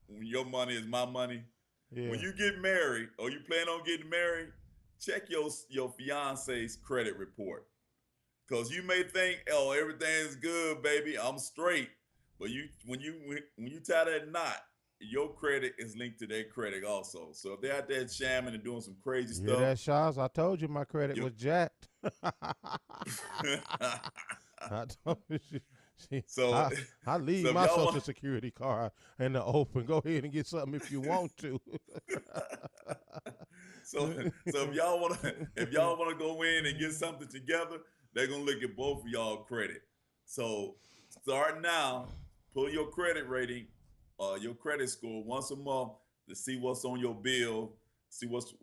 when your money is my money. Yeah. When you get married or you plan on getting married, check your fiance's credit report, because you may think, oh, everything's good, baby, I'm straight, but when you tie that knot, your credit is linked to their credit also. So if they're out there shamming and doing some crazy stuff. Yeah, that Shaz, I told you my credit was jacked. I told you. So I leave my Social Security card in the open. Go ahead and get something if you want to. So if y'all wanna go in and get something together, they're gonna look at both of y'all credit. So start now, pull your credit rating, your credit score once a month to see what's on your bill, see what's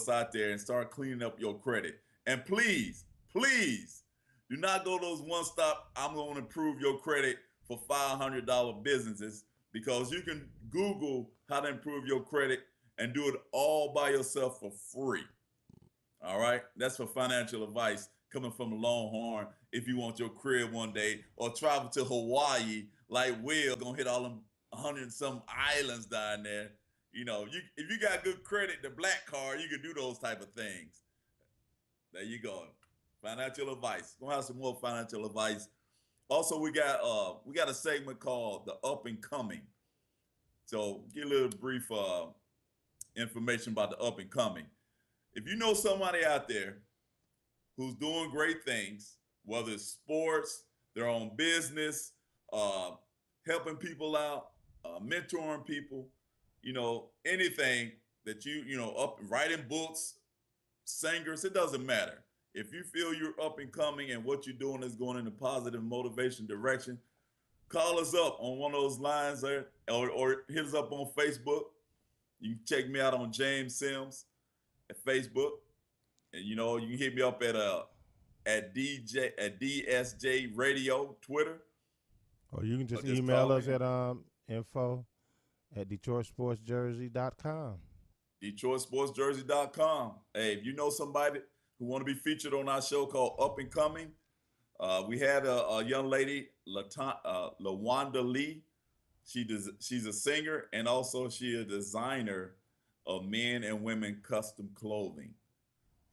out there, and start cleaning up your credit. And please, do not go those one-stop, I'm going to improve your credit for $500 businesses, because you can Google how to improve your credit and do it all by yourself for free. All right? That's for financial advice coming from Longhorn. If you want your crib one day, or travel to Hawaii like Will, gonna hit all them 100 and some islands down there. If you got good credit, the black card, you can do those type of things. There you go. Financial advice. Gonna have some more financial advice. Also, we got a segment called the Up and Coming. So get a little brief information about the up and coming. If you know somebody out there who's doing great things, whether it's sports, their own business, helping people out, mentoring people, anything that up writing books, singers, it doesn't matter. If you feel you're up and coming and what you're doing is going in a positive motivation direction, call us up on one of those lines there, or hit us up on Facebook. You can check me out on James Sims at Facebook, and you can hit me up at DSJ Radio Twitter. Or you can just email us at info@DetroitSportsJersey.com. DetroitSportsJersey.com. Hey, if you know somebody who want to be featured on our show called Up and Coming, we had a young lady, LaWanda Lee. She's a singer, and also she's a designer of men and women custom clothing.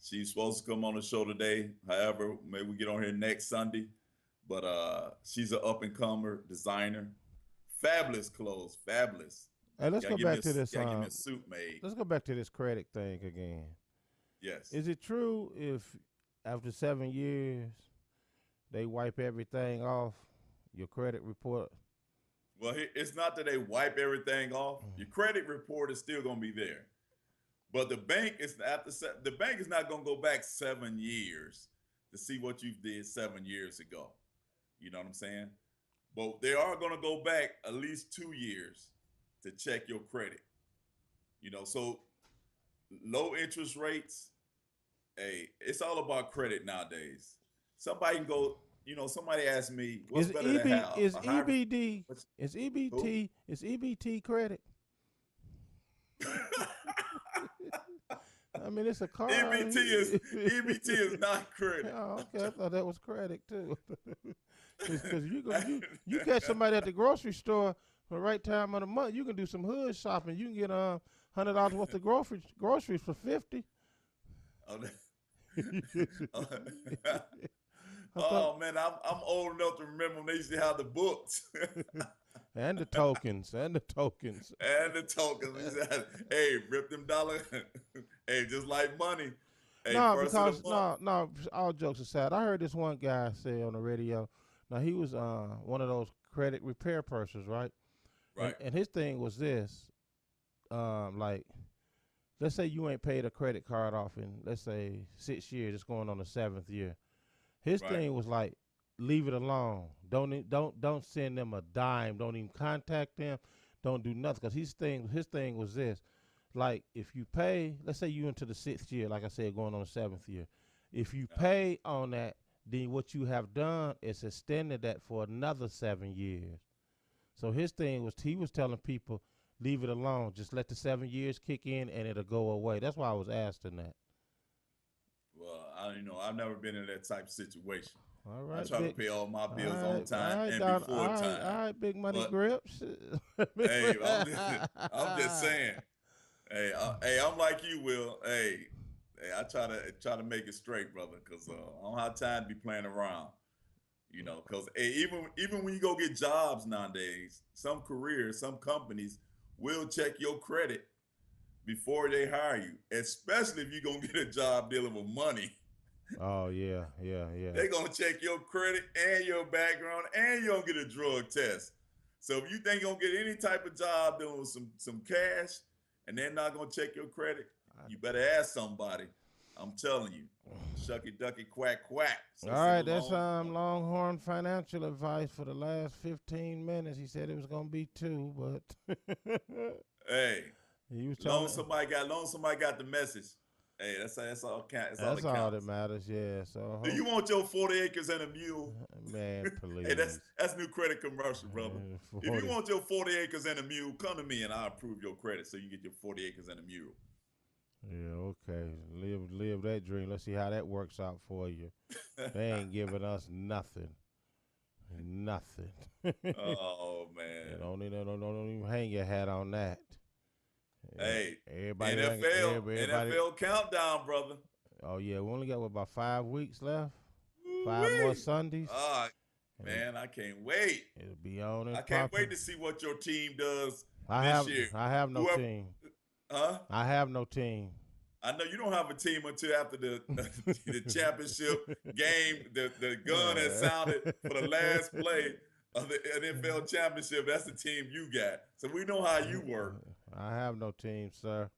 She's supposed to come on the show today. However, maybe we get on here next Sunday. But she's an up-and-comer designer. Fabulous clothes, fabulous. Hey, let's go back to this. Give me a suit made. Let's go back to this credit thing again. Yes. Is it true if after 7 years they wipe everything off your credit report? Well, it's not that they wipe everything off. Your credit report is still going to be there. But the bank is the bank is not gonna go back 7 years to see what you did 7 years ago. You know what I'm saying? But they are gonna go back at least 2 years to check your credit. So low interest rates. Hey, it's all about credit nowadays. Somebody can go. Somebody asked me, "What's Is better to EB have is a high?" EBD What's, is who? EBT is EBT credit? I mean, it's a car. EBT is not credit. Oh, okay. I thought that was credit too. Because you catch somebody at the grocery store for the right time of the month, you can do some hood shopping. You can get $100 worth of groceries for 50. Oh, I thought, oh man, I'm old enough to remember when they used to have the books and the tokens. and the tokens. They said, hey, rip them dollar. Hey, just like money. Hey, No, first of because the month. no. All jokes aside, I heard this one guy say on the radio. Now he was one of those credit repair persons, right? Right. And his thing was this, like, let's say you ain't paid a credit card off in, let's say, 6 years. It's going on the 7th year. His Right. thing was like, leave it alone. Don't send them a dime. Don't even contact them. Don't do nothing. Because his thing was this. Like, if you pay, let's say you into the 6th year, like I said, going on the 7th year. If you pay on that, then what you have done is extended that for another 7 years. So his thing was, he was telling people, leave it alone. Just let the 7 years kick in and it'll go away. That's why I was asking that. Well, I've never been in that type of situation. All I right, try to pay all my bills on all time right, and Don, before time. all right, big money But grips. hey, I'm just saying. Hey, I'm like you, Will. Hey, I try to make it straight, brother, because I don't have time to be playing around. Because even when you go get jobs nowadays, some careers, some companies will check your credit before they hire you, especially if you're gonna get a job dealing with money. Oh yeah. They're gonna check your credit and your background, and you're gonna get a drug test. So if you think you're gonna get any type of job dealing with some cash, and they're not gonna check your credit, you better ask somebody. I'm telling you, shucky ducky quack quack. So All right, that's Longhorn financial advice for the last 15 minutes. He said it was gonna be 2, but hey, he was long telling. somebody got the message. Hey, that's all That's that all counts. that matters. Yeah. So Do you want your 40 acres and a mule? man, please. Hey, that's new credit commercial, brother. If 40. you want your 40 acres and a mule, come to me and I'll approve your credit so you can get your 40 acres and a mule. Yeah, okay. Live that dream. Let's see how that works out for you. They ain't giving us nothing. Nothing. Oh man. Don't even hang your hat on that. Hey, Everybody NFL countdown, brother. Oh yeah, we only got about 5 weeks left. 5 more Sundays. Man, I can't wait. It'll be on and I can't popping. wait to see what your team does I this year. have no team. Huh? I have no team. I know you don't have a team until after the championship game. The gun has sounded for the last play of the NFL championship. That's the team you got. So we know how you work. I have no team, sir.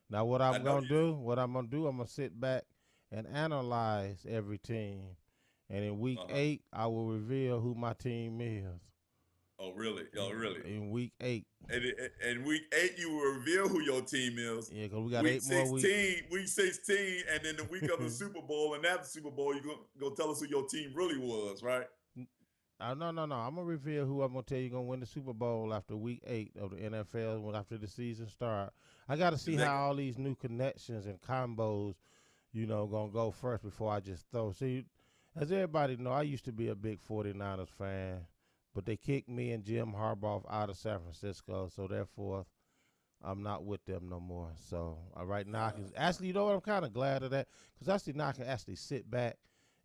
Now what I'm gonna do, I'm gonna sit back and analyze every team, and in week 8 I will reveal who my team is. Oh really? Oh really? In week 8. And week 8 you will reveal who your team is. Yeah, because we got week 8 more weeks. Week 16, and then the week of the Super Bowl, and after the Super Bowl, you're gonna tell us who your team really was, right? No. I'm gonna reveal who I'm gonna tell you gonna win the Super Bowl after week 8 of the NFL after the season start. I got to see how all these new connections and combos, gonna go first before I just throw. See, as everybody know, I used to be a big 49ers fan, but they kicked me and Jim Harbaugh out of San Francisco, so therefore I'm not with them no more. So right now, actually, I'm kind of glad of that, because now I can actually sit back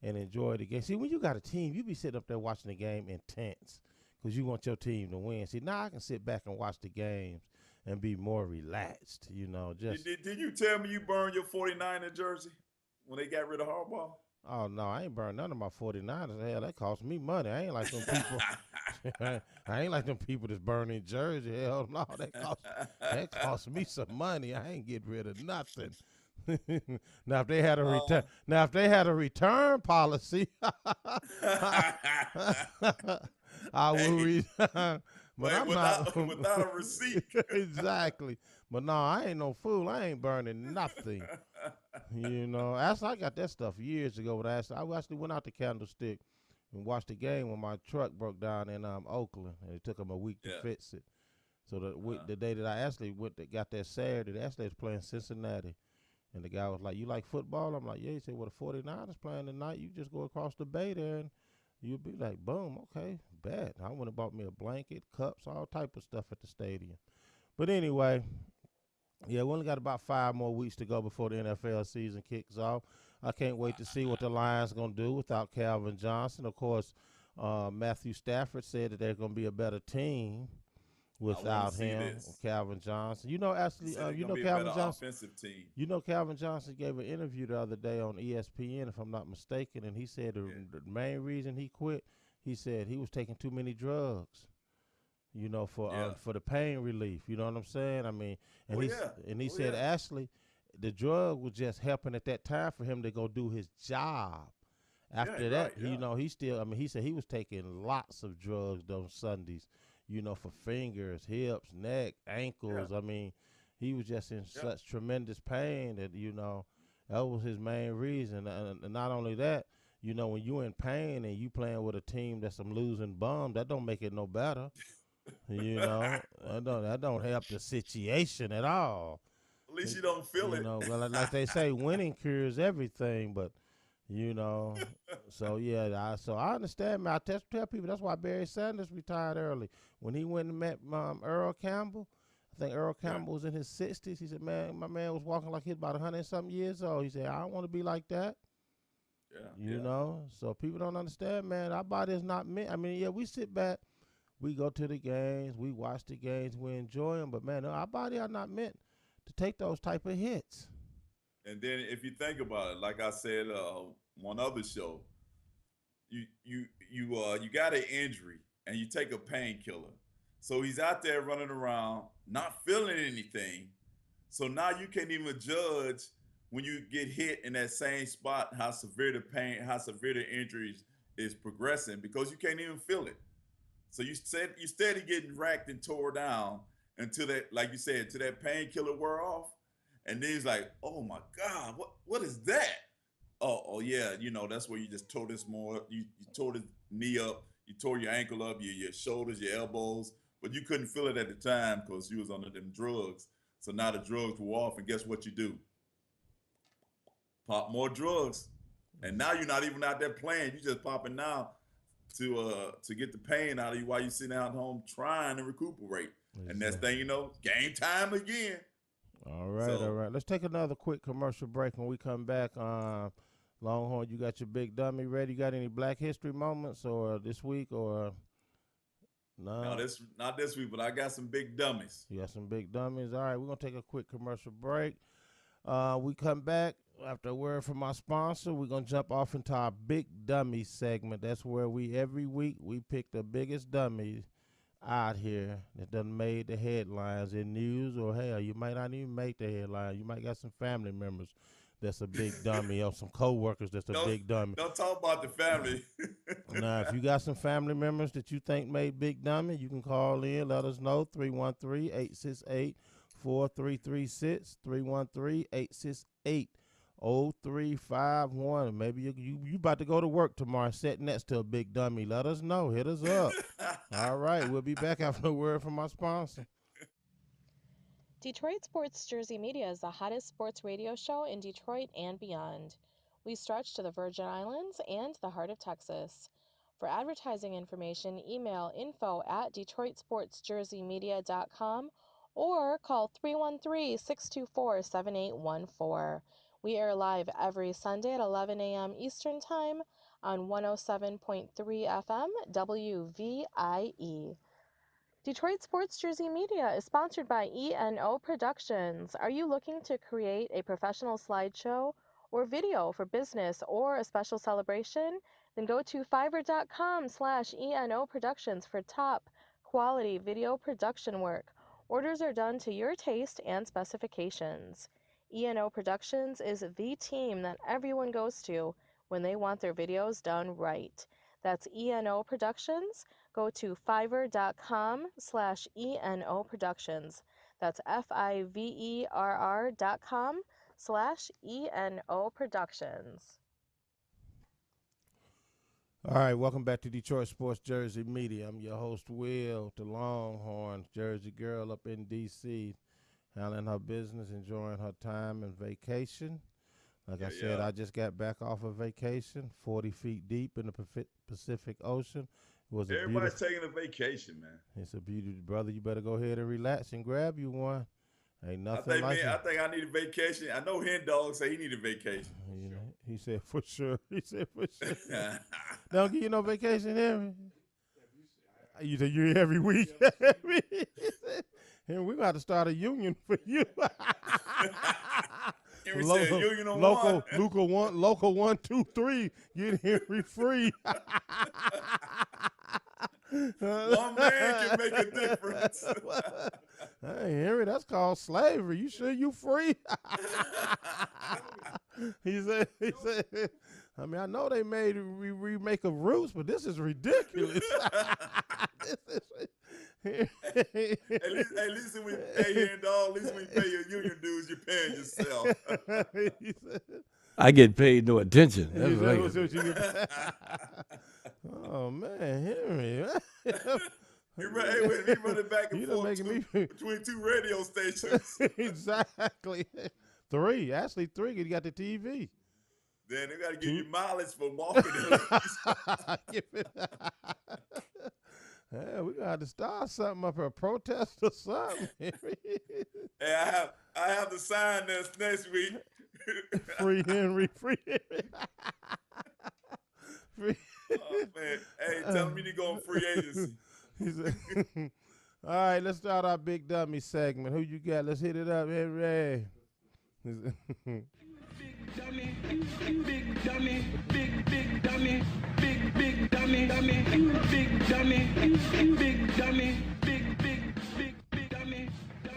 and enjoy the game. See, when you got a team, you be sitting up there watching the game intense because you want your team to win. See, now I can sit back and watch the games and be more relaxed, just. Did you tell me you burned your 49er jersey when they got rid of Harbaugh? Oh no, I ain't burned none of my 49ers. Hell, that cost me money. I ain't like them people. I ain't like them people that's burning Jersey. Hell no, that cost me some money. I ain't get rid of nothing. Now if they had a return, uh, now if they had a return policy, I would hey, return. But wait, I'm not without a receipt. exactly. But no, I ain't no fool. I ain't burning nothing. Actually, I got that stuff years ago. But I actually went out to Candlestick and watched the game when my truck broke down in Oakland, and it took them a week to Yeah. fix it. So Uh, the day that I actually got there Saturday, they actually was playing Cincinnati. And the guy was like, "You like football?" I'm like, "Yeah." He said, "Well, the 49ers playing tonight. You just go across the bay there and you'll be like, boom, okay, bet." I went and bought me a blanket, cups, all type of stuff at the stadium. But anyway, yeah, we only got about 5 more weeks to go before the NFL season kicks off. I can't wait to see what the Lions going to do without Calvin Johnson. Of course, Matthew Stafford said that they're going to be a better team I want to without see him, this. Calvin Johnson. He Actually, said it's you gonna know be a better Calvin Johnson. offensive team. Calvin Johnson gave an interview the other day on ESPN, if I'm not mistaken, and he said Yeah. the main reason he quit, he said he was taking too many drugs, Yeah. for the pain relief. You know what I'm saying? I mean, Oh yeah. and he Oh said yeah. actually, the drug was just helping at that time for him to go do his job. Yeah. After that, Right. Yeah. he still. I mean, he said he was taking lots of drugs those Sundays. For fingers, hips, neck, Yeah. ankles. I mean, he was just in Yeah. such tremendous pain that that was his main reason. And not only that, when you in pain and you playing with a team that's some losing bum, that don't make it no better. That don't help the situation at all. At least you don't feel it. Well, like they say, winning cures everything. But you know. So yeah, I understand, man. Tell people that's why Barry Sanders retired early. When he went and met Earl Campbell, I think Earl Yeah. Campbell was in his 60s. He said, "Man, my man was walking like he's about 100 and something years old." He said, "I don't want to be like that." Yeah. Yeah. So people don't understand, man. Our body is not meant. I mean, yeah, we sit back, we go to the games, we watch the games, we enjoy them, but man, our body are not meant to take those type of hits. And then if you think about it, like I said, one other show, you got an injury and you take a painkiller. So he's out there running around, not feeling anything. So now you can't even judge when you get hit in that same spot how severe the pain, how severe the injuries is progressing because you can't even feel it. So you steady getting racked and tore down until that, like you said, until that painkiller wear off. And then he's like, "Oh my God, what is that?" Oh yeah, that's where you just tore this more. You tore the knee up, you tore your ankle up, your shoulders, your elbows, but you couldn't feel it at the time because you was under them drugs. So now the drugs were off, and guess what you do? Pop more drugs, and now you're not even out there playing. You just popping now to get the pain out of you while you sitting out home trying to recuperate. And next Exactly. thing you know, game time again. All right, all So right. Let's take another quick commercial break. When we come back, Longhorn, you got your big dummy ready? You got any Black History moments or this week or now no? this not this week, but I got some big dummies. You got some big dummies. All right, we're gonna take a quick commercial break. We come back after a word from our sponsor. We're gonna jump off into our big dummy segment. That's where we every week we pick the biggest dummies out here that done made the headlines in news, or hell, you might not even make the headline. You might got some family members that's a big dummy, or some coworkers that's a Don't big dummy. don't talk about the family. Now, if you got some family members that you think made big dummy, you can call in. Let us know 313-868-4336, 313-868-0351. Maybe you about to go to work tomorrow sitting next to a big dummy. Let us know. Hit us up. All right, we'll be back after a word from our sponsor. Detroit Sports Jersey Media is the hottest sports radio show in Detroit and beyond. We stretch to the Virgin Islands and the heart of Texas. For advertising information, email info@detroitsportsjerseymedia.com or call 313-624-7814. We air live every Sunday at 11 a.m. Eastern Time on 107.3 FM WVIE. Detroit Sports Jersey Media is sponsored by E&O Productions. Are you looking to create a professional slideshow or video for business or a special celebration, then go to fiverr.com/ENO Productions for top quality video production work. Orders are done to your taste and specifications. ENO Productions is the team that everyone goes to when they want their videos done right. That's ENO Productions. Go to fiverr.com/ENO Productions. That's fiverr.com/ENO Productions. All right, welcome back to Detroit Sports Jersey Media. I'm your host, Will, the Longhorn, Jersey girl up in D.C., handling her business, enjoying her time and vacation. Like I said, I just got back off of vacation, 40 feet deep in the Pacific Ocean. It was Everybody's taking a vacation, man. It's a beauty, brother. You better go ahead and relax and grab you one. Ain't nothing I think, like it. I think I need a vacation. I know Hen Dog say he need a vacation. You know, he said for sure. He said for sure. Don't give you no vacation, Henry. You say you every week. And we got to start a union for you. Henry said union on one. Local 1, 2, 3. Get Henry free. One man can make a difference. Hey, Henry, that's called slavery. You sure you free? He said, I mean, I know they made a remake of Roots, but this is ridiculous. At least when we pay here, dog, at least when you pay your union dues, you're paying yourself. I get paid no attention. That's right. Oh, man, Henry. He running back and forth between two radio stations. Exactly. 3. Actually, 3. You got the TV. Then they got to give you mileage for walking at least. Yeah, we got to start something up here, a protest or something. Hey, I have the sign this next week. Free Henry, free Henry. Oh, man. Hey, tell me to go on free agency. All right, let's start our big dummy segment. Who you got? Let's hit it up, Henry. Big dummy, big dummy, big dummy, big dummy, big dummy, big dummy, big dummy.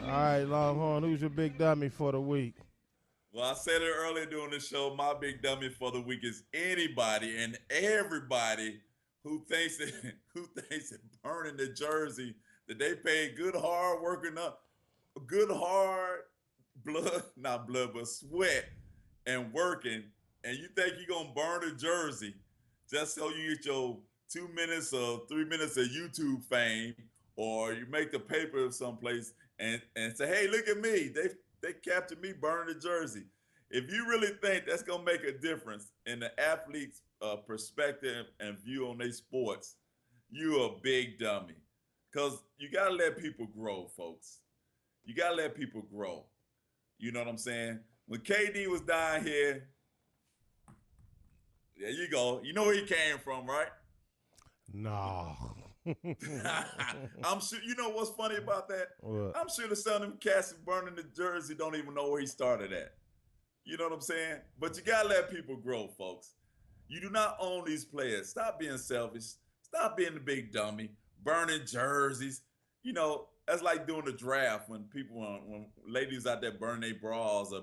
All right, Longhorn, who's your big dummy for the week? Well, I said it earlier during the show. My big dummy for the week is anybody and everybody who thinks that burning the jersey that they paid good hard working up, good hard but sweat and working, and you think you're gonna burn the jersey just so you get your 2 minutes or 3 minutes of YouTube fame, or you make the paper someplace and say, hey, look at me. They captured me burning the jersey. If you really think that's gonna make a difference in the athlete's perspective and view on their sports, you're a big dummy. Because you gotta let people grow, folks. You gotta let people grow. You know what I'm saying? When KD was down here, there you go. You know where he came from, right? No. I'm sure. You know what's funny about that? What? I'm sure the son of them cats burning the jersey don't even know where he started at. You know what I'm saying? But you gotta let people grow, folks. You do not own these players. Stop being selfish. Stop being the big dummy, burning jerseys. You know, that's like doing the draft when ladies out there burn their bras or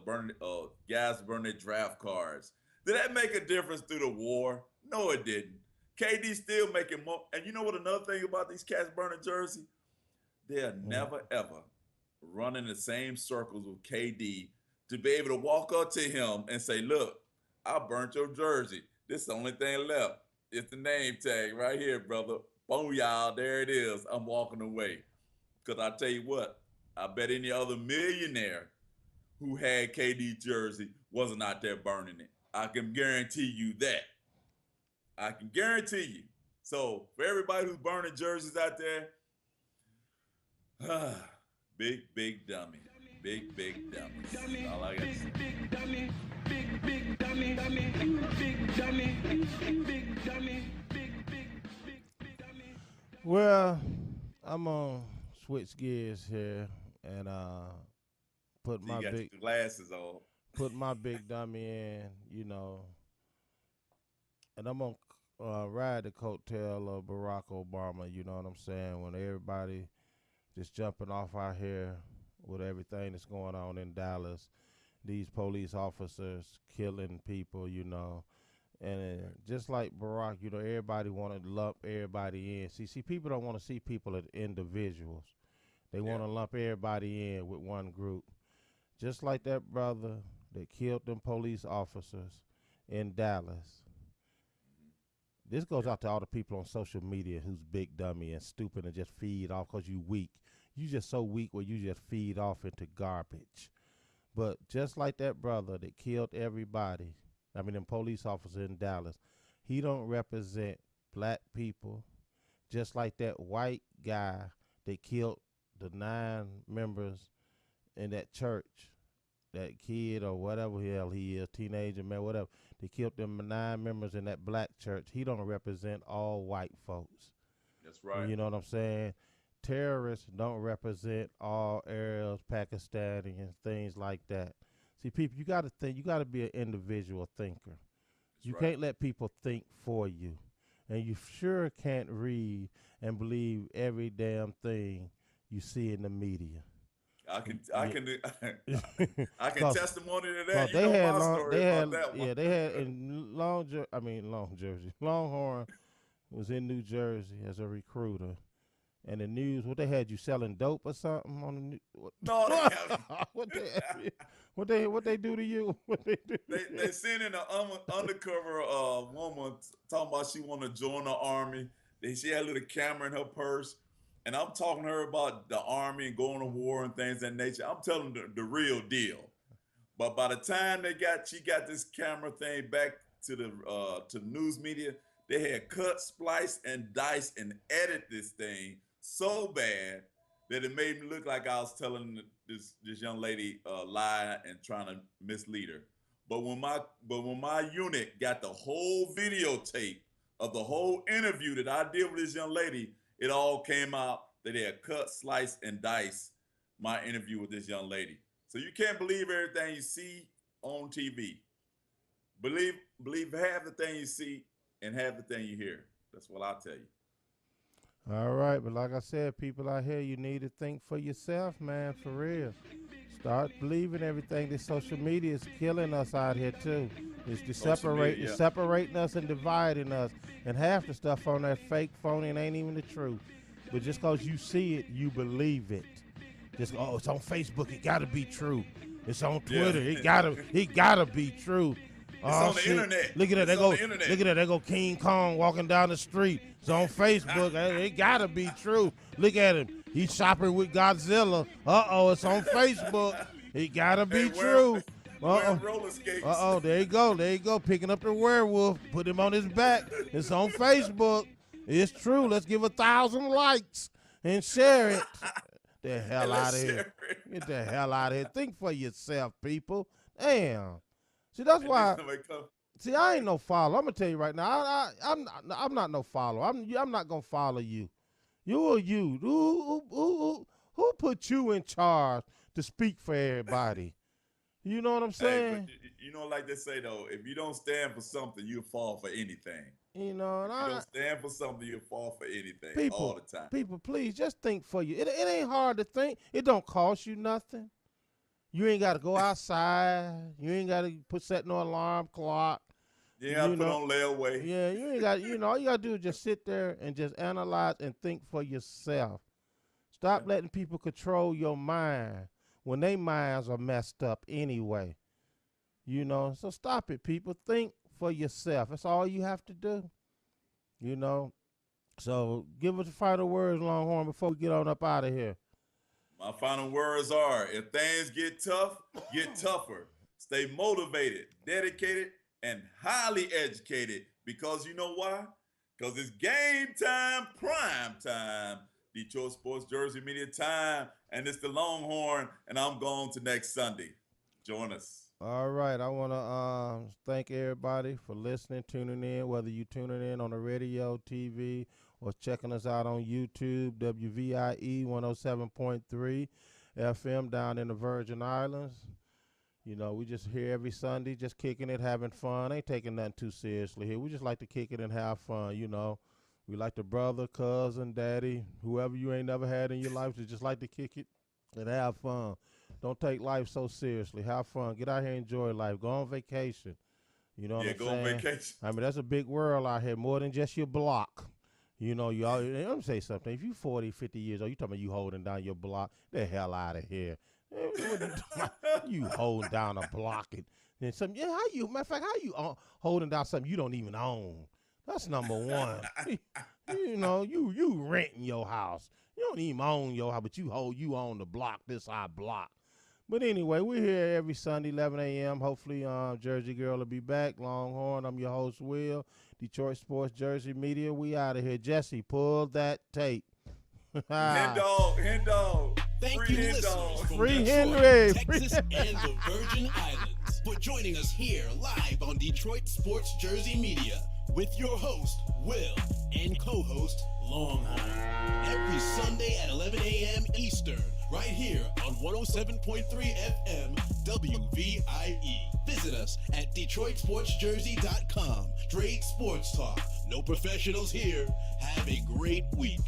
guys burn their draft cards. Did that make a difference through the war? No, it didn't. KD still making more. And you know what another thing about these cats burning jersey? They're never, ever running the same circles with KD to be able to walk up to him and say, look, I burnt your jersey. This is the only thing left. It's the name tag right here, brother. Boom, y'all, there it is. I'm walking away. Because I tell you what, I bet any other millionaire who had KD jersey wasn't out there burning it. I can guarantee you that. I can guarantee you. So for everybody who's burning jerseys out there, big dummy. Big dummy. That's all I got to say. Big dummy, big dummy, big dummy, big dummy, big dummy. Well, I'm gonna switch gears here and put You got your glasses on. put my big dummy in, you know, and I'm gonna ride the coattail of Barack Obama. You know what I'm saying? When everybody just jumping off out here with everything that's going on in Dallas, these police officers killing people, you know. And just like Barack, you know, everybody want to lump everybody in. See, people don't want to see people as individuals. They want to lump everybody in with one group. Just like that brother that killed them police officers in Dallas. This goes out to all the people on social media who's big dummy and stupid and just feed off because you weak. You just so weak where you just feed off into garbage. But just like that brother that killed everybody, I mean, them police officers in Dallas, he don't represent black people. Just like that white guy that killed the 9 members in that church, that kid or whatever hell he is, teenager, man, whatever. They killed them 9 members in that black church. He don't represent all white folks. That's right. You know what I'm saying? Terrorists don't represent all Arabs, Pakistani, and things like that. See, people, you got to think. You got to be an individual thinker. You can't let people think for you, and you sure can't read and believe every damn thing you see in the media. I can testimony to that. You they know had my long, story they about had, that one. yeah, they had in Long Jersey. Longhorn was in New Jersey as a recruiter. And the news, what they had you selling dope or something on the news? No, they what they do to you? What they do? they sent in an undercover woman talking about she wanted to join the army. She had a little camera in her purse, and I'm talking to her about the army and going to war and things of that nature. I'm telling her the real deal. But by the time she got this camera thing back to the news media, they had cut, spliced, and diced and edited this thing so bad that it made me look like I was telling this young lady a lie and trying to mislead her. But when my unit got the whole videotape of the whole interview that I did with this young lady, it all came out that they had cut, sliced, and diced my interview with this young lady. So you can't believe everything you see on TV. Believe half the thing you see and half the thing you hear. That's what I tell you. All right, but like I said, people out here, you need to think for yourself, man, for real. Start believing everything. This social media is killing us out here too. It's separating us and dividing us. And half the stuff on that fake phony and ain't even the truth. But just because you see it, you believe it. Just it's on Facebook, it gotta be true. It's on Twitter, it gotta be true. It's on the internet. Look at that. Look at that. They go King Kong walking down the street. It's on Facebook. It gotta be true. Look at him. He's shopping with Godzilla. It's on Facebook. It gotta be true. Roller skates. There you go. Picking up the werewolf. Put him on his back. It's on Facebook. It's true. Let's give 1,000 likes and share it. The hell out of here. Get the hell out of here. Think for yourself, people. Damn. See, that's why. See, I ain't no follower. I'm gonna tell you right now. I'm not no follower. I'm not gonna follow you. You are you. Who put you in charge to speak for everybody? You know what I'm saying? Hey, but like they say though, if you don't stand for something, you'll fall for anything. You know, and if you don't stand for something, you'll fall for anything all the time. People, please just think for you. It ain't hard to think. It don't cost you nothing. You ain't got to go outside. You ain't got to set no alarm clock. You ain't got to put on layaway. Yeah, you ain't got. All you got to do is just sit there and just analyze and think for yourself. Stop letting people control your mind when their minds are messed up anyway. So stop it, people. Think for yourself. That's all you have to do. So give us the final words, Longhorn, before we get on up out of here. My final words are, if things get tough, get tougher. Stay motivated, dedicated, and highly educated. Because you know why? Because it's game time, prime time. Detroit Sports Jersey Media time. And it's the Longhorn, and I'm going to next Sunday. Join us. All right. I want to thank everybody for listening, tuning in, whether you're tuning in on the radio, TV, or checking us out on YouTube, WVIE 107.3 FM down in the Virgin Islands. You know, we just here every Sunday, just kicking it, having fun. Ain't taking nothing too seriously here. We just like to kick it and have fun, you know. We like the brother, cousin, daddy, whoever you ain't never had in your life to just like to kick it and have fun. Don't take life so seriously. Have fun. Get out here and enjoy life. Go on vacation. You know what I'm saying? Yeah, go on vacation. I mean, that's a big world out here, more than just your block. You know, y'all, let me say something. If you 40, 50 years old, you talking about you holding down your block, the hell out of here. You holding down a block and something. Yeah, matter of fact, how you holding down something you don't even own? That's number one. You know, you renting your house. You don't even own your house, but you own the block, this our block. But anyway, we're here every Sunday, 11 a.m. Hopefully, Jersey Girl will be back. Longhorn, I'm your host, Will. Detroit Sports Jersey Media, we out of here. Jesse, pull that tape. Hen dog. Thank Free you, hen listeners dog. from Free Detroit, Henry. Texas, and the Virgin Islands for joining us here live on Detroit Sports Jersey Media with your host, Will, and co-host, Longhorn. Every Sunday at 11 a.m. Eastern, right here on 107.3 FM WVIE. Visit us at DetroitSportsJersey.com. Straight sports talk. No professionals here. Have a great week.